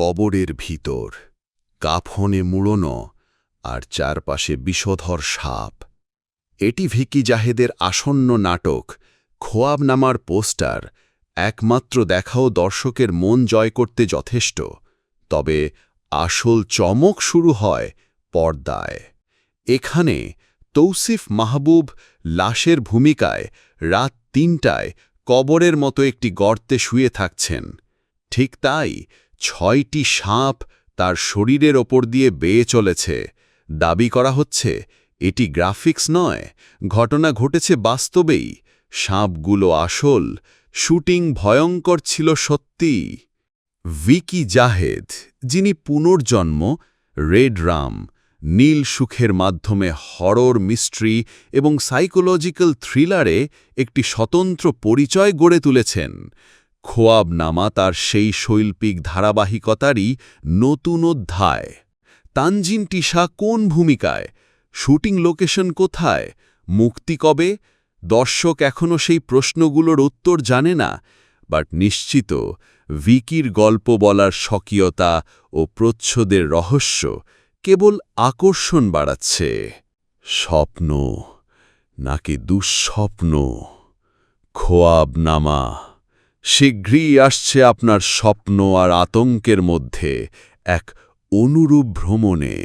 কবরের ভিতর, কাফনে মুড়োনো, আর চারপাশে বিষধর সাপ। এটি ভিকি জাহেদের আসন্ন নাটক খোয়াবনামার পোস্টার। একমাত্র দেখাও দর্শকের মন জয় করতে যথেষ্ট, তবে আসল চমক শুরু হয় পর্দায়। এখানে তৌসিফ মাহবুব লাশের ভূমিকায় রাত ৩টায় কবরের মতো একটি গর্তে শুয়ে থাকছেন। ঠিক তাই ৬টি সাপ তার শরীরের ওপর দিয়ে বেয়ে চলেছে। দাবি করা হচ্ছে এটি গ্রাফিক্স নয়, ঘটনা ঘটেছে বাস্তবেই। সাপগুলো আসল, শুটিং ভয়ঙ্কর ছিল সত্যি। ভিকি জাহেদ, যিনি পুনর্জন্ম, রেড রাম, নীল সুখের মাধ্যমে হরর মিস্ট্রি এবং সাইকোলজিক্যাল থ্রিলারে একটি স্বতন্ত্র পরিচয় গড়ে তুলেছেন। খোয়াবনামা তার সেই শৈল্পিক ধারাবাহিকতারই নতুন অধ্যায়। তানজিন তিশা কোন ভূমিকায়? শুটিং লোকেশন কোথায়? মুক্তি কবে? দর্শক এখনও সেই প্রশ্নগুলোর উত্তর জানে না, বাট নিশ্চিত ভিকির গল্প বলার স্বকীয়তা ও প্রচ্ছদের রহস্য কেবল আকর্ষণ বাড়াচ্ছে। স্বপ্ন নাকি দুঃস্বপ্ন? খোয়াবনামা শীঘ্রই আসছে আপনার স্বপ্ন আর আতঙ্কের মধ্যে এক অনুরূপ ভ্রমণে।